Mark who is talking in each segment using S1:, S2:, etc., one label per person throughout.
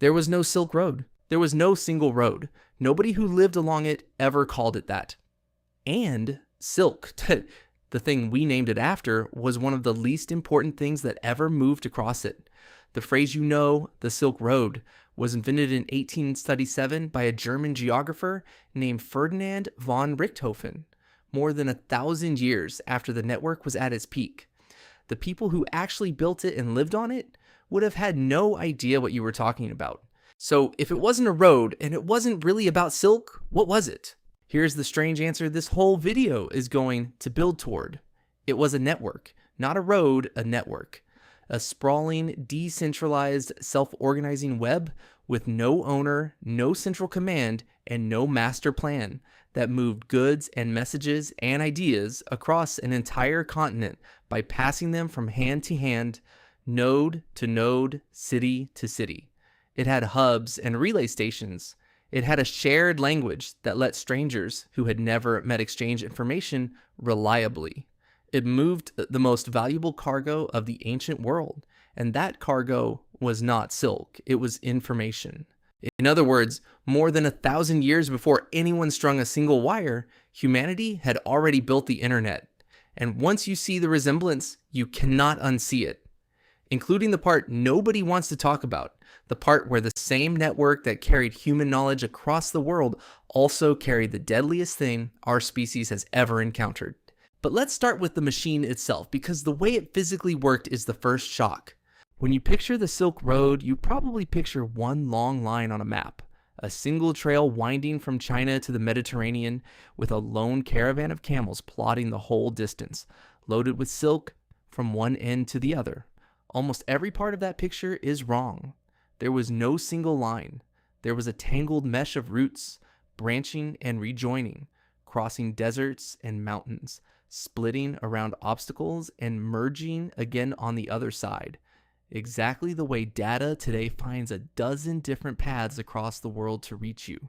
S1: There was no Silk Road. There was no single road. Nobody who lived along it ever called it that. And silk, the thing we named it after, was one of the least important things that ever moved across it. The phrase the Silk Road, was invented in 1837 by a German geographer named Ferdinand von Richthofen, more than 1,000 years after the network was at its peak. The people who actually built it and lived on it would have had no idea what you were talking about. So if it wasn't a road and it wasn't really about silk, what was it? Here's the strange answer this whole video is going to build toward. It was a network, not a road, a network. A sprawling, decentralized, self-organizing web with no owner, no central command, and no master plan that moved goods and messages and ideas across an entire continent by passing them from hand to hand, node to node, city to city. It had hubs and relay stations. It had a shared language that let strangers who had never met exchange information reliably. It moved the most valuable cargo of the ancient world, and that cargo was not silk, it was information. In other words, more than 1,000 years before anyone strung a single wire, humanity had already built the internet. And once you see the resemblance, you cannot unsee it. Including the part nobody wants to talk about, the part where the same network that carried human knowledge across the world also carried the deadliest thing our species has ever encountered. But let's start with the machine itself, because the way it physically worked is the first shock. When you picture the Silk Road, you probably picture one long line on a map, a single trail winding from China to the Mediterranean with a lone caravan of camels plodding the whole distance, loaded with silk from one end to the other. Almost every part of that picture is wrong. There was no single line. There was a tangled mesh of routes, branching and rejoining, crossing deserts and mountains, splitting around obstacles and merging again on the other side. Exactly the way data today finds a dozen different paths across the world to reach you.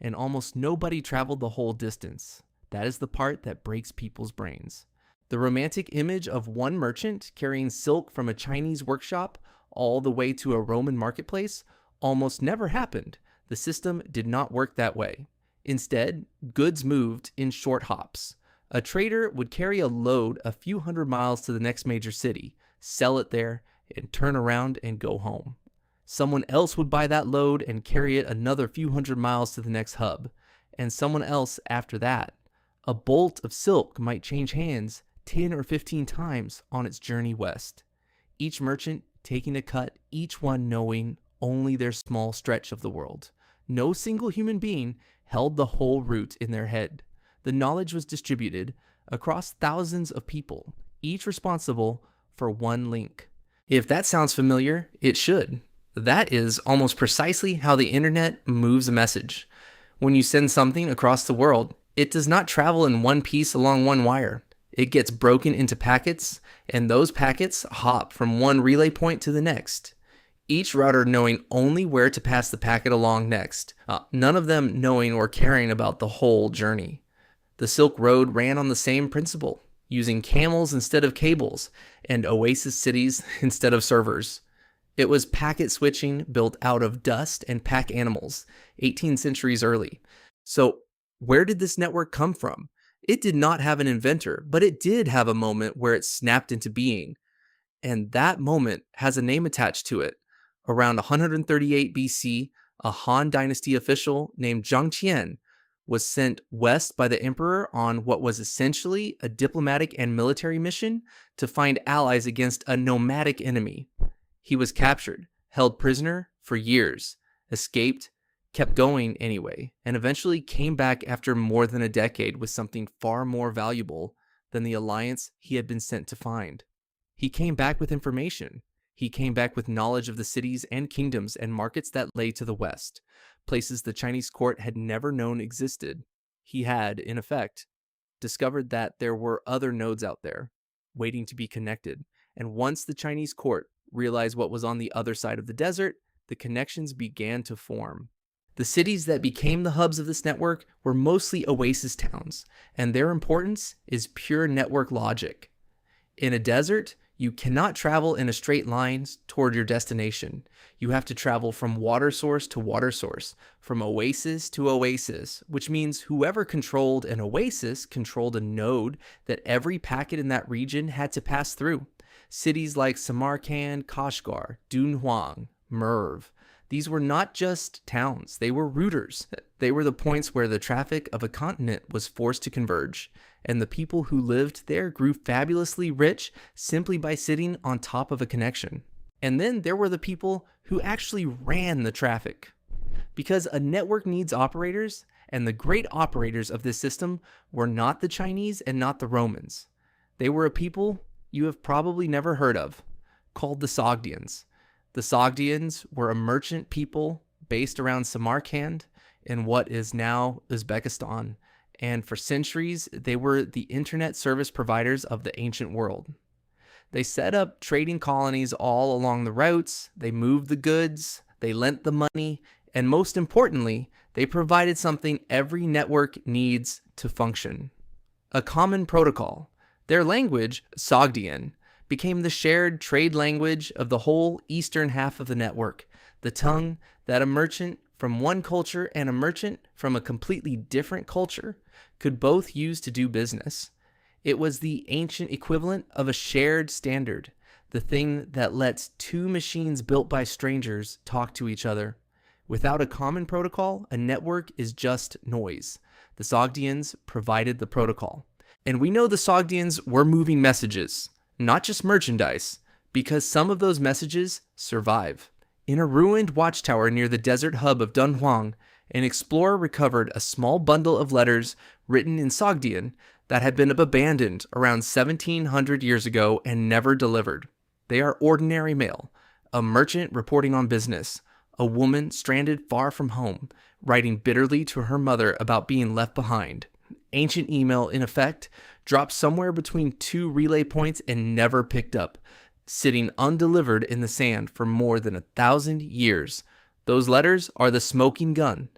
S1: And almost nobody traveled the whole distance. That is the part that breaks people's brains. The romantic image of one merchant carrying silk from a Chinese workshop all the way to a Roman marketplace almost never happened. The system did not work that way. Instead, goods moved in short hops. A trader would carry a load a few hundred miles to the next major city, sell it there, and turn around and go home. Someone else would buy that load and carry it another few hundred miles to the next hub, and someone else after that. A bolt of silk might change hands 10 or 15 times on its journey west, each merchant taking a cut, each one knowing only their small stretch of the world. No single human being held the whole route in their head. The knowledge was distributed across thousands of people, each responsible for one link. If that sounds familiar, it should. That is almost precisely how the internet moves a message. When you send something across the world, it does not travel in one piece along one wire. It gets broken into packets, and those packets hop from one relay point to the next, each router knowing only where to pass the packet along next, none of them knowing or caring about the whole journey. The Silk Road ran on the same principle, using camels instead of cables, and oasis cities instead of servers. It was packet switching built out of dust and pack animals, 18 centuries early. So where did this network come from? It did not have an inventor, but it did have a moment where it snapped into being. And that moment has a name attached to it. Around 138 BC, a Han Dynasty official named Zhang Qian was sent west by the emperor on what was essentially a diplomatic and military mission to find allies against a nomadic enemy. He was captured, held prisoner for years, escaped, kept going anyway, and eventually came back after more than a decade with something far more valuable than the alliance he had been sent to find. He came back with information. He came back with knowledge of the cities and kingdoms and markets that lay to the west, places the Chinese court had never known existed. He had, in effect, discovered that there were other nodes out there, waiting to be connected. And once the Chinese court realized what was on the other side of the desert, the connections began to form. The cities that became the hubs of this network were mostly oasis towns, and their importance is pure network logic. In a desert, You cannot travel in a straight line toward your destination. You have to travel from water source to water source, from oasis to oasis, which means whoever controlled an oasis controlled a node that every packet in that region had to pass through. Cities like Samarkand, Kashgar, Dunhuang, Merv. These were not just towns, they were routers. They were the points where the traffic of a continent was forced to converge, and the people who lived there grew fabulously rich simply by sitting on top of a connection. And then there were the people who actually ran the traffic. Because a network needs operators, and the great operators of this system were not the Chinese and not the Romans. They were a people you have probably never heard of, called the Sogdians. The Sogdians were a merchant people based around Samarkand in what is now Uzbekistan, and for centuries they were the internet service providers of the ancient world. They set up trading colonies all along the routes, they moved the goods, they lent the money, and most importantly, they provided something every network needs to function: a common protocol. Their language, Sogdian, became the shared trade language of the whole eastern half of the network, the tongue that a merchant from one culture and a merchant from a completely different culture could both use to do business. It was the ancient equivalent of a shared standard, the thing that lets two machines built by strangers talk to each other. Without a common protocol, a network is just noise. The Sogdians provided the protocol. And we know the Sogdians were moving messages, not just merchandise, because some of those messages survive. In a ruined watchtower near the desert hub of Dunhuang, an explorer recovered a small bundle of letters written in Sogdian that had been abandoned around 1700 years ago and never delivered. They are ordinary mail, a merchant reporting on business, a woman stranded far from home, writing bitterly to her mother about being left behind. Ancient email, in effect, dropped somewhere between two relay points and never picked up, sitting undelivered in the sand for more than 1,000 years. Those letters are the smoking gun.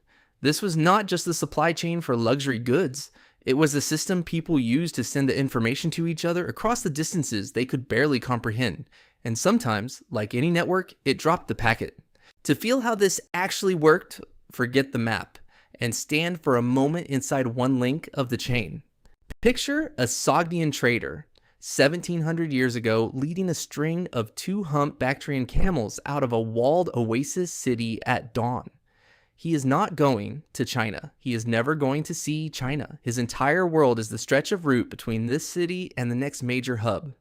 S1: This was not just the supply chain for luxury goods. It was the system people used to send the information to each other across the distances they could barely comprehend. And sometimes, like any network, it dropped the packet. To feel how this actually worked, forget the map and stand for a moment inside one link of the chain. Picture a Sogdian trader, 1700 years ago, leading a string of two-humped Bactrian camels out of a walled oasis city at dawn. He is not going to China. He is never going to see China. His entire world is the stretch of route between this city and the next major hub.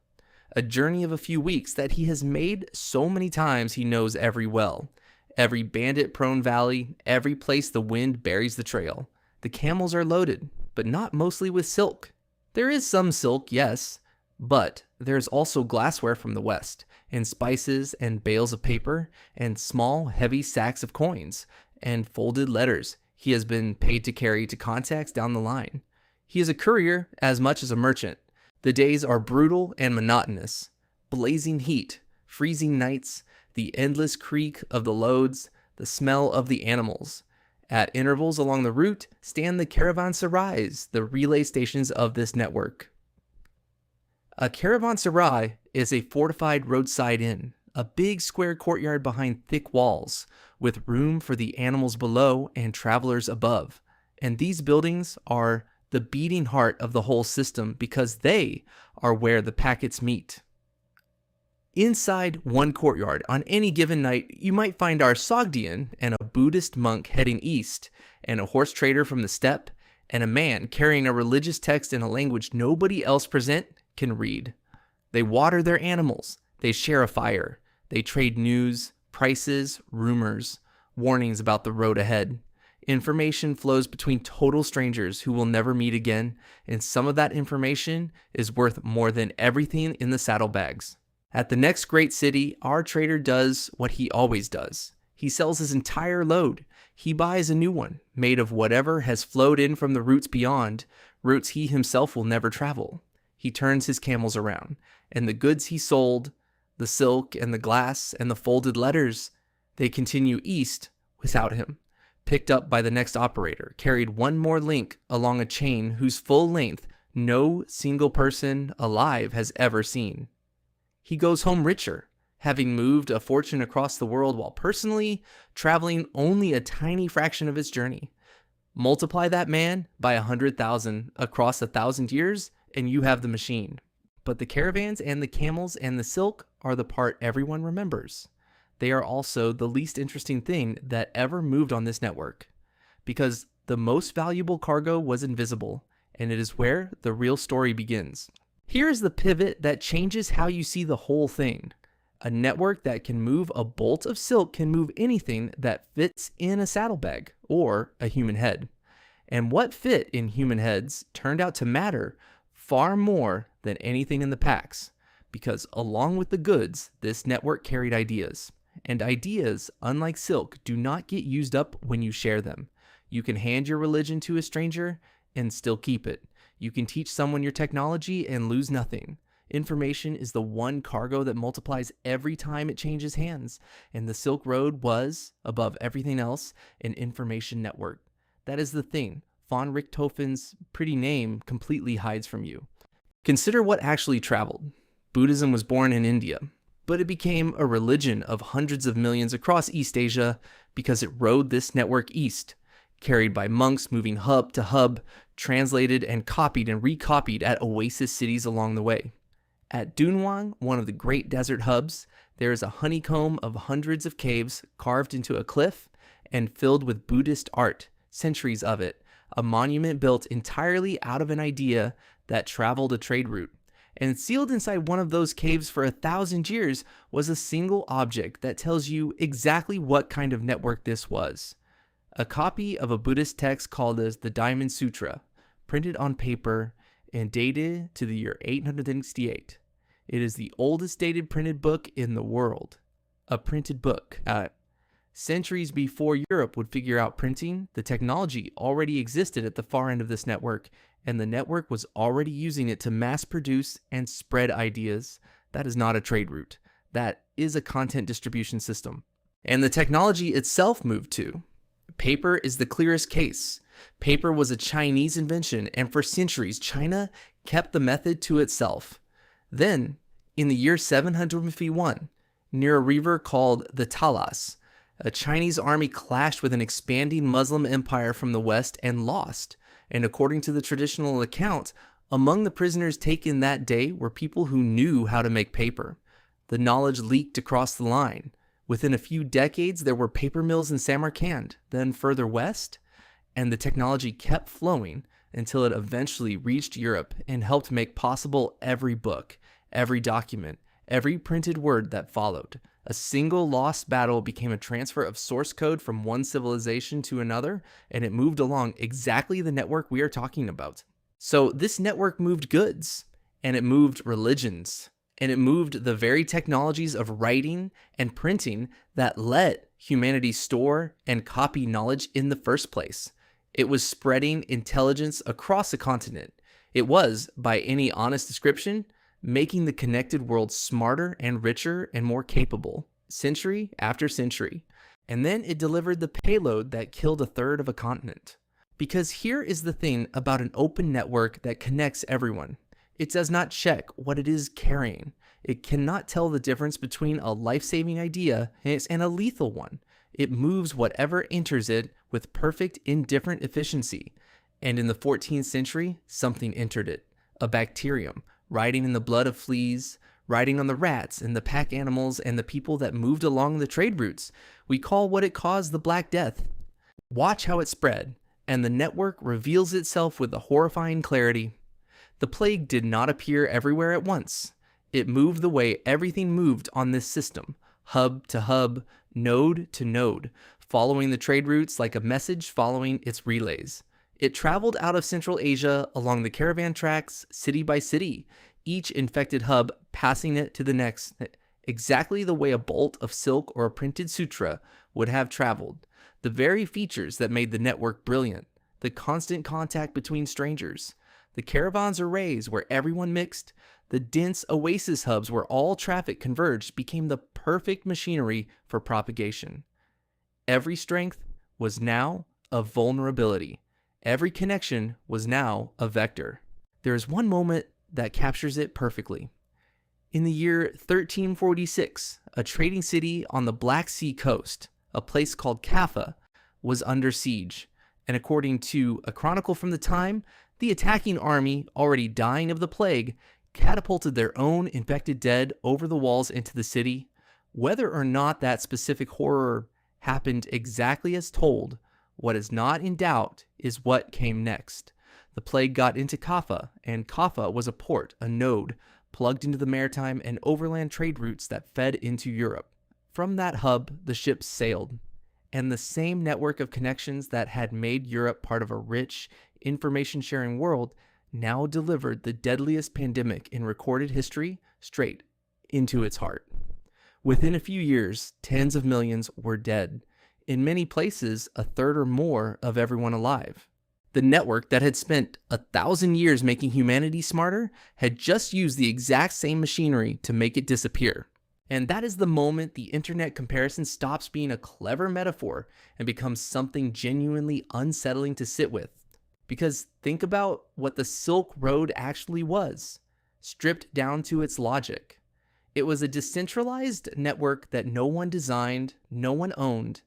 S1: A journey of a few weeks that he has made so many times he knows every well. Every bandit-prone valley, every place the wind buries the trail. The camels are loaded, but not mostly with silk. There is some silk, yes, but there is also glassware from the west, and spices and bales of paper, and small, heavy sacks of coins, and folded letters he has been paid to carry to contacts down the line. He is a courier as much as a merchant. The days are brutal and monotonous. Blazing heat, freezing nights, the endless creak of the loads, the smell of the animals. At intervals along the route stand the caravanserais, the relay stations of this network. A caravanserai is a fortified roadside inn, a big square courtyard behind thick walls, with room for the animals below and travelers above. And these buildings are the beating heart of the whole system because they are where the packets meet. Inside one courtyard, on any given night, you might find our Sogdian and a Buddhist monk heading east, and a horse trader from the steppe, and a man carrying a religious text in a language nobody else present can read. They water their animals, they share a fire, they trade news, prices, rumors, warnings about the road ahead. Information flows between total strangers who will never meet again, and some of that information is worth more than everything in the saddlebags. At the next great city, our trader does what he always does. He sells his entire load. He buys a new one, made of whatever has flowed in from the routes beyond, routes he himself will never travel. He turns his camels around, and the goods he sold, the silk and the glass and the folded letters, they continue east without him, picked up by the next operator, carried one more link along a chain whose full length no single person alive has ever seen. he goes home richer, having moved a fortune across the world while personally traveling only a tiny fraction of his journey. Multiply that man by 100,000 across 1,000 years, and you have the machine. But the caravans and the camels and the silk are the part everyone remembers. They are also the least interesting thing that ever moved on this network, because the most valuable cargo was invisible, and it is where the real story begins. Here is the pivot that changes how you see the whole thing. A network that can move a bolt of silk can move anything that fits in a saddlebag or a human head. And what fit in human heads turned out to matter far more than anything in the packs, because along with the goods, this network carried ideas. And ideas, unlike silk, do not get used up when you share them. You can hand your religion to a stranger and still keep it. You can teach someone your technology and lose nothing. Information is the one cargo that multiplies every time it changes hands, and the Silk Road was, above everything else, an information network. That is the thing von Richthofen's pretty name completely hides from you. Consider what actually traveled. Buddhism was born in India, but it became a religion of hundreds of millions across East Asia because it rode this network east, carried by monks moving hub to hub, translated and copied and recopied at oasis cities along the way. At Dunhuang, one of the great desert hubs, there is a honeycomb of hundreds of caves carved into a cliff and filled with Buddhist art, centuries of it, a monument built entirely out of an idea that traveled a trade route. And sealed inside one of those caves for 1,000 years was a single object that tells you exactly what kind of network this was. A copy of a Buddhist text called as the Diamond Sutra, printed on paper and dated to the year 868. It is the oldest dated printed book in the world. A printed book. Centuries before Europe would figure out printing, the technology already existed at the far end of this network, and the network was already using it to mass produce and spread ideas. That is not a trade route. That is a content distribution system. And the technology itself moved too. Paper is the clearest case. Paper was a Chinese invention, and for centuries, China kept the method to itself. Then, in the year 751, near a river called the Talas, a Chinese army clashed with an expanding Muslim empire from the west and lost. And according to the traditional account, among the prisoners taken that day were people who knew how to make paper. The knowledge leaked across the line. Within a few decades, there were paper mills in Samarkand, then further west, and the technology kept flowing until it eventually reached Europe and helped make possible every book, every document, every printed word that followed. A single lost battle became a transfer of source code from one civilization to another, and it moved along exactly the network we are talking about. So this network moved goods, and it moved religions, and it moved the very technologies of writing and printing that let humanity store and copy knowledge in the first place. It was spreading intelligence across a continent. It was, by any honest description, making the connected world smarter and richer and more capable, century after century. And then it delivered the payload that killed a third of a continent. Because here is the thing about an open network that connects everyone. It does not check what it is carrying. It cannot tell the difference between a life-saving idea and a lethal one. It moves whatever enters it with perfect indifferent efficiency. And in the 14th century, something entered it. A bacterium, riding in the blood of fleas, riding on the rats and the pack animals and the people that moved along the trade routes. We call what it caused the Black Death. Watch how it spread, and the network reveals itself with a horrifying clarity. The plague did not appear everywhere at once. It moved the way everything moved on this system, hub to hub, node to node, following the trade routes like a message following its relays. It traveled out of Central Asia along the caravan tracks, city by city, each infected hub passing it to the next, exactly the way a bolt of silk or a printed sutra would have traveled. The very features that made the network brilliant, the constant contact between strangers, the caravans arrays where everyone mixed, the dense oasis hubs where all traffic converged became the perfect machinery for propagation. Every strength was now a vulnerability. Every connection was now a vector. There is one moment that captures it perfectly. In the year 1346, a trading city on the Black Sea coast, a place called Kaffa, was under siege, and according to a chronicle from the time, the attacking army, already dying of the plague, catapulted their own infected dead over the walls into the city. Whether or not that specific horror happened exactly as told, what is not in doubt is what came next. The plague got into Kaffa, and Kaffa was a port, a node, plugged into the maritime and overland trade routes that fed into Europe. From that hub, the ships sailed, and the same network of connections that had made Europe part of a rich, information-sharing world now delivered the deadliest pandemic in recorded history straight into its heart. Within a few years, tens of millions were dead. In many places, a third or more of everyone alive. The network that had spent 1,000 years making humanity smarter had just used the exact same machinery to make it disappear. And that is the moment the internet comparison stops being a clever metaphor and becomes something genuinely unsettling to sit with. Because think about what the Silk Road actually was, stripped down to its logic. It was a decentralized network that no one designed, no one owned,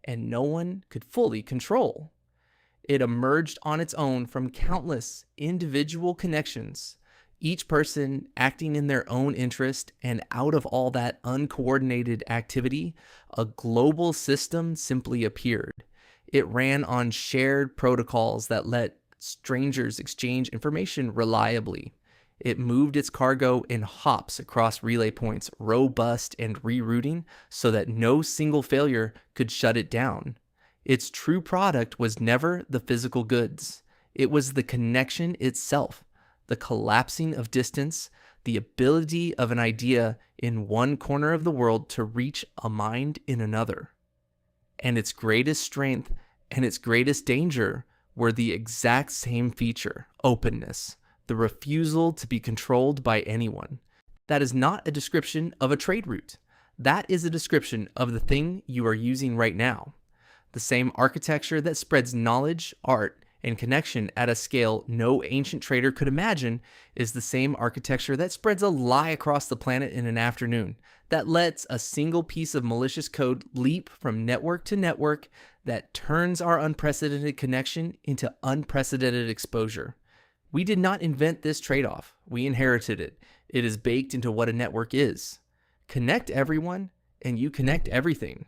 S1: and no one could fully control. It emerged on its own from countless individual connections, each person acting in their own interest, and out of all that uncoordinated activity, a global system simply appeared. It ran on shared protocols that let strangers exchange information reliably. It moved its cargo in hops across relay points, robust and rerouting, so that no single failure could shut it down. Its true product was never the physical goods. It was the connection itself, the collapsing of distance, the ability of an idea in one corner of the world to reach a mind in another. And its greatest strength and its greatest danger were the exact same feature, openness, the refusal to be controlled by anyone. That is not a description of a trade route. That is a description of the thing you are using right now. The same architecture that spreads knowledge, art, and connection at a scale no ancient trader could imagine is the same architecture that spreads a lie across the planet in an afternoon, that lets a single piece of malicious code leap from network to network, that turns our unprecedented connection into unprecedented exposure. We did not invent this trade-off. We inherited it. It is baked into what a network is. Connect everyone, and you connect everything,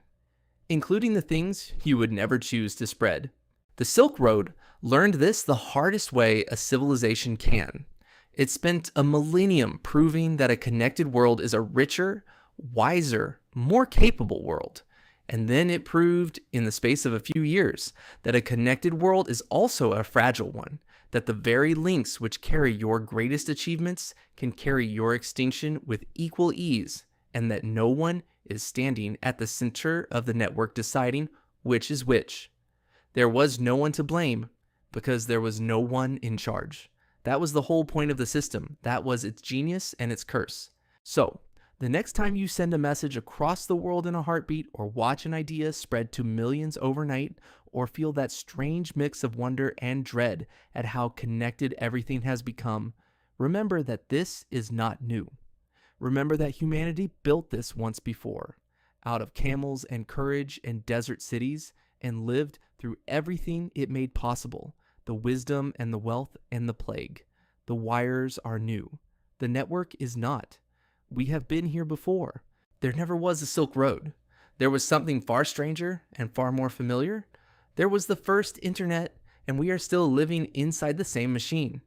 S1: including the things you would never choose to spread. The Silk Road learned this the hardest way a civilization can. It spent a millennium proving that a connected world is a richer, wiser, more capable world. And then it proved in the space of a few years that a connected world is also a fragile one, that the very links which carry your greatest achievements can carry your extinction with equal ease, and that no one is standing at the center of the network deciding which is which. There was no one to blame because there was no one in charge. That was the whole point of the system. That was its genius and its curse. So, the next time you send a message across the world in a heartbeat, or watch an idea spread to millions overnight, or feel that strange mix of wonder and dread at how connected everything has become, remember that this is not new. Remember that humanity built this once before, out of camels and courage and desert cities, and lived through everything it made possible, the wisdom and the wealth and the plague. The wires are new. The network is not. We have been here before. There never was a Silk Road. There was something far stranger and far more familiar. There was the first internet, and we are still living inside the same machine.